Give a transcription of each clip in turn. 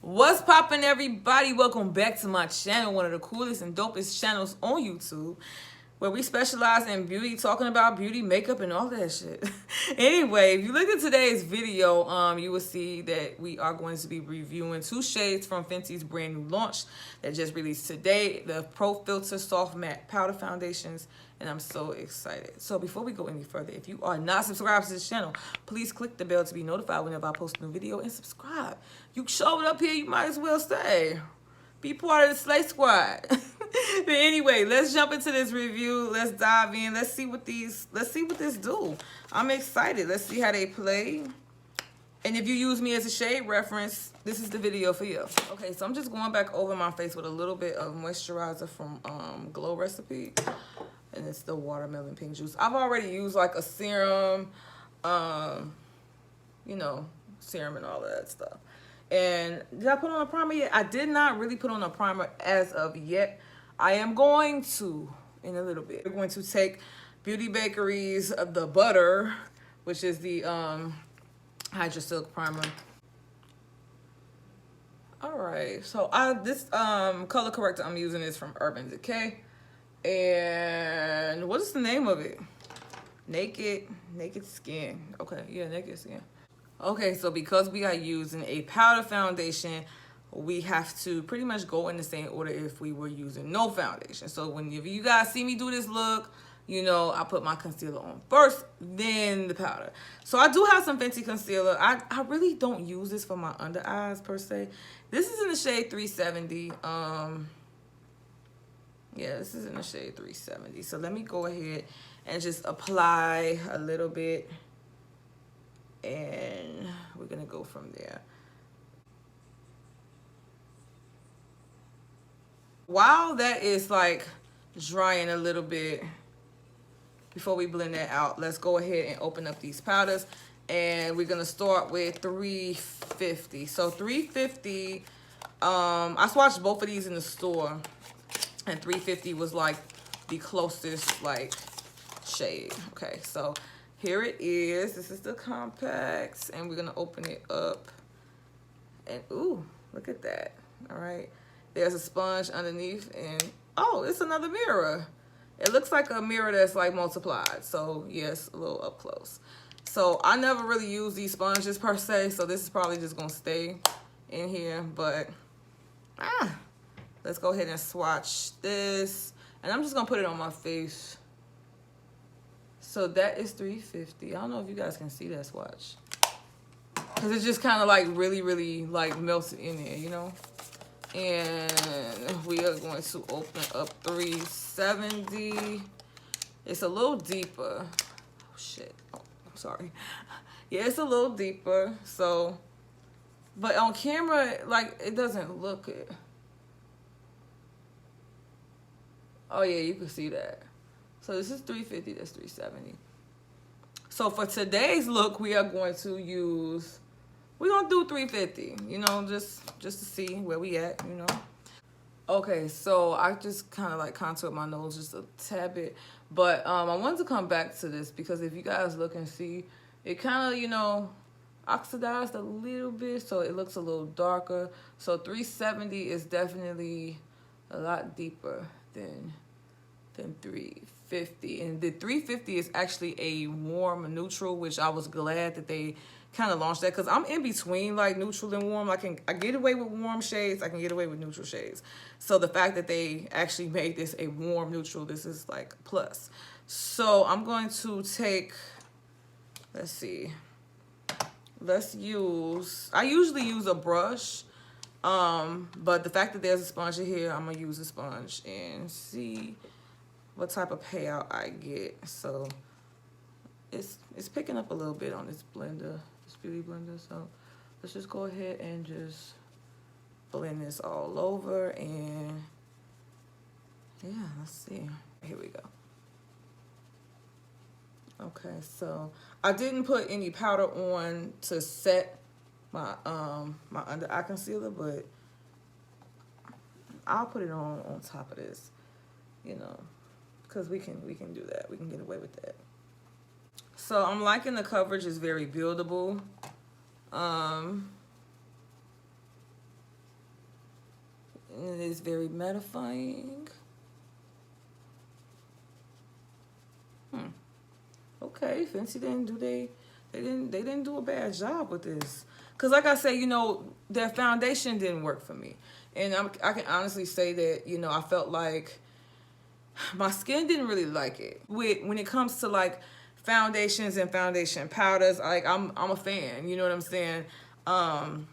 What's poppin', everybody? Welcome back to my channel, one of the coolest and dopest channels on YouTube, where we specialize in beauty, talking about beauty, makeup, and all that shit. Anyway, if you look at today's video, you will see that we are going to be reviewing two shades from Fenty's brand new launch that just released today, the Pro Filter Soft Matte Powder Foundations, and I'm so excited. So before we go any further, if you are not subscribed to this channel, please click the bell to be notified whenever I post a new video and subscribe. You showed up here, you might as well stay. Be part of the Slay Squad. But anyway, let's jump into this review. Let's dive in. Let's see what this do. I'm excited. Let's see how they play. And if you use me as a shade reference, this is the video for you. Okay, so I'm just going back over my face with a little bit of moisturizer from Glow Recipe. And it's the watermelon pink juice. I've already used like a serum, you know, serum and all of that stuff. And did I put on a primer yet? I did not really put on a primer as of yet. I am going to in a little bit. We're going to take Beauty Bakery's The Butter, which is the Hydra Silk Primer. Alright, so this color corrector I'm using is from Urban Decay. And what is the name of it? Naked Skin. Okay, yeah, Naked Skin. Okay, so because we are using a powder foundation, we have to pretty much go in the same order if we were using no foundation. So whenever you guys see me do this look, you know, I put my concealer on first, then the powder. So I do have some Fenty concealer. I really don't use this for my under eyes per se. This is in the shade 370. Yeah, this is in the shade 370. So let me go ahead and just apply a little bit. And we're going to go from there. While that is like drying a little bit, before we blend that out, let's go ahead and open up these powders. And we're going to start with 350. So 350, I swatched both of these in the store. And 350 was like the closest like shade. Okay, so here it is. This is the compacts, and we're gonna open it up. And ooh, look at that. All right, there's a sponge underneath, and oh, it's another mirror. It looks like a mirror that's like multiplied. So yes, a little up close. So I never really use these sponges per se, so this is probably just gonna stay in here. But let's go ahead and swatch this, and I'm just gonna put it on my face. So that is 350. I don't know if you guys can see that swatch, because it's just kind of like really like melts in there, you know. And we are going to open up 370. It's a little deeper. Oh shit. Oh, I'm sorry. Yeah, it's a little deeper. So, but on camera, like, it doesn't look it. Oh yeah, you can see that. So this is 350, that's 370. So for today's look, we are going to use, we're gonna do 350, you know, just to see where we at, you know. Okay, so I just kind of like contoured my nose just a tad bit, but I wanted to come back to this because if you guys look and see, it kind of, you know, oxidized a little bit, so it looks a little darker. So 370 is definitely a lot deeper than 350, and the 350 is actually a warm neutral, which I was glad that they kind of launched that, because I'm in between like neutral and warm. I get away with warm shades, I can get away with neutral shades. So the fact that they actually made this a warm neutral, this is like a plus. So I'm going to take, let's see, I usually use a brush, but the fact that there's a sponge here, I'm gonna use a sponge and see what type of payout I get. So it's picking up a little bit on this blender, this beauty blender. So let's just go ahead and just blend this all over, and yeah, let's see. Here we go. Okay, so I didn't put any powder on to set my my under eye concealer, but I'll put it on top of this, you know, because we can do that. We can get away with that. So I'm liking the coverage is very buildable. And it is very mattifying. Okay, Fenty they didn't do a bad job with this. Cause like I say, you know, their foundation didn't work for me, and I can honestly say that, you know, I felt like my skin didn't really like it. When it comes to like foundations and foundation powders, like I'm a fan. You know what I'm saying? I'm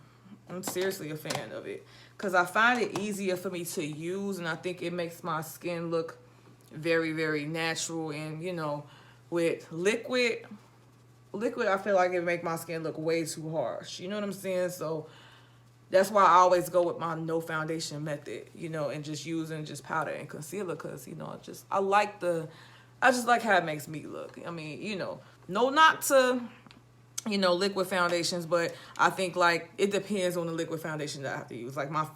seriously a fan of it because I find it easier for me to use, and I think it makes my skin look very, very natural. And you know, with liquid, I feel like it make my skin look way too harsh. You know what I'm saying? So that's why I always go with my no foundation method, you know, and just using just powder and concealer because, you know, I just like how it makes me look. I mean, you know, no not to, you know, liquid foundations, but I think like it depends on the liquid foundation that I have to use. Like my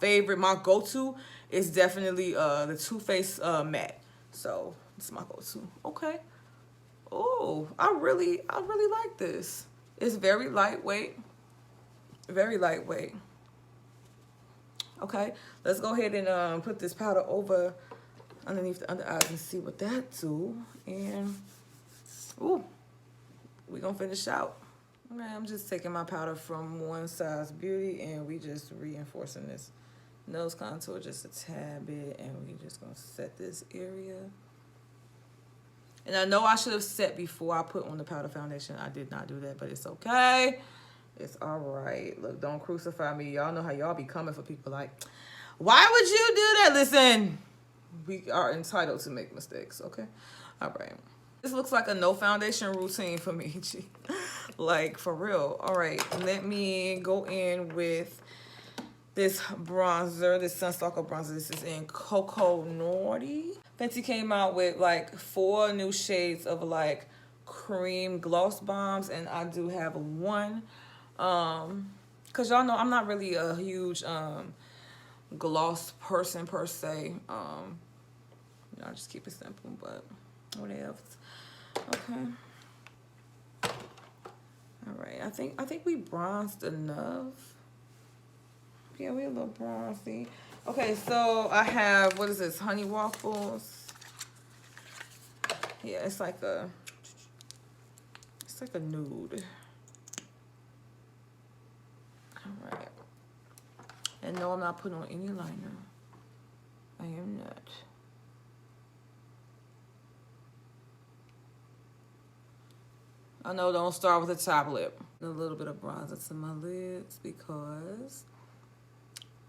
go-to is definitely the Too Faced matte. So it's my go-to. Okay. Oh, I really like this. It's very lightweight. Very lightweight. Okay, let's go ahead and put this powder over underneath the under eyes and see what that do. And ooh, we gonna finish out. Okay, I'm just taking my powder from One Size Beauty and we just reinforcing this nose contour just a tad bit, and we just gonna set this area. And I know I should have set before I put on the powder foundation. I did not do that, but it's okay. It's all right. Look, don't crucify me. Y'all know how y'all be coming for people like, why would you do that? Listen, we are entitled to make mistakes, okay? All right. This looks like a no foundation routine for me. Like, for real. All right, let me go in with this bronzer, this Sunstalker bronzer. This is in Cocoa Naughty. Fenty came out with like 4 new shades of like cream gloss bombs, and I do have one. Cause y'all know I'm not really a huge gloss person per se. You know, I just keep it simple, but what else? Okay. All right, I think we bronzed enough. Yeah, we a little bronzy. Okay, so I have, what is this, honey waffles? Yeah, it's like a nude. All right. And no, I'm not putting on any liner. I am not. I know, don't start with the top lip. A little bit of bronzer to my lids because,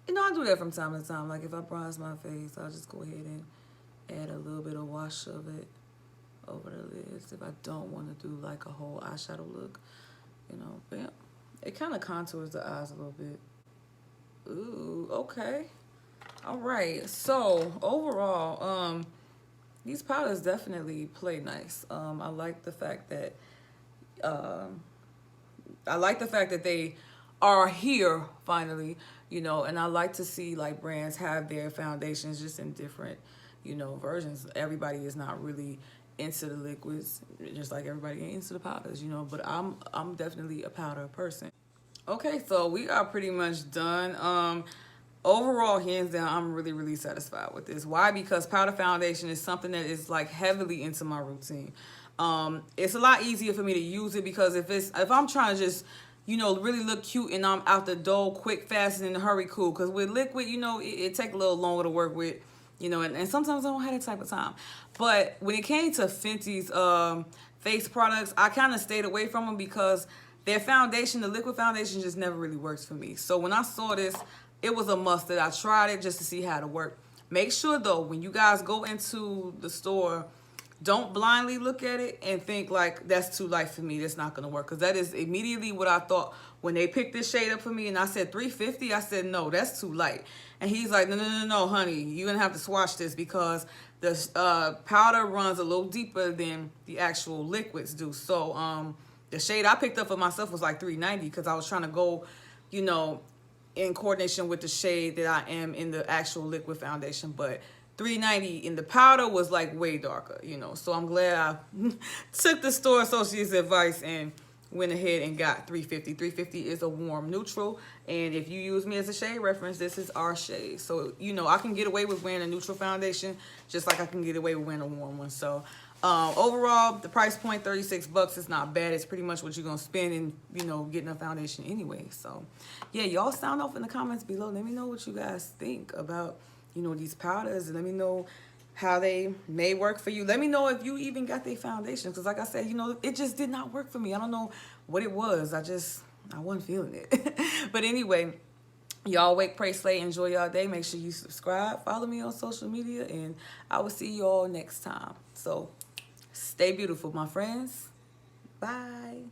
you know, I do that from time to time. Like if I bronze my face, I'll just go ahead and add a little bit of wash of it over the lids if I don't want to do like a whole eyeshadow look, you know. Bam. It kind of contours the eyes a little bit. Ooh, okay. All right. So overall, these powders definitely play nice. I like the fact that they are here finally, you know, and I like to see like brands have their foundations just in different, you know, versions. Everybody is not really into the liquids, just like everybody ain't into the powders, you know, but I'm definitely a powder person. Okay, so we are pretty much done. Overall, hands down, I'm really satisfied with this. Why? Because powder foundation is something that is like heavily into my routine. It's a lot easier for me to use it because if I'm trying to just, you know, really look cute and I'm out the door quick, fast, and in a hurry, cool. Because with liquid, you know, it takes a little longer to work with, you know, and sometimes I don't have that type of time. But when it came to Fenty's face products, I kind of stayed away from them because their foundation, the liquid foundation, just never really works for me. So when I saw this, it was a must that I tried it just to see how it worked. Make sure, though, when you guys go into the store, don't blindly look at it and think like that's too light for me, that's not gonna work, because that is immediately what I thought when they picked this shade up for me and I said 350. I said no, that's too light. And he's like, no, honey, you're gonna have to swatch this because the powder runs a little deeper than the actual liquids do. So the shade I picked up for myself was like 390 because I was trying to go, you know, in coordination with the shade that I am in the actual liquid foundation. But 390 in the powder was like way darker, you know. So I'm glad I took the store associate's advice and went ahead and got 350. 350 is a warm neutral, and if you use me as a shade reference, this is our shade. So, you know, I can get away with wearing a neutral foundation just like I can get away with wearing a warm one. So, overall, the price point, 36 bucks, is not bad. It's pretty much what you're going to spend in, you know, getting a foundation anyway. So, yeah, y'all sound off in the comments below. Let me know what you guys think about, you know, these powders, and let me know how they may work for you. Let me know if you even got their foundation, because like I said, you know, it just did not work for me. I don't know what it was. I wasn't feeling it. But anyway, y'all wake, pray, slay, enjoy y'all day. Make sure you subscribe, follow me on social media, and I will see y'all next time. So stay beautiful, my friends. Bye.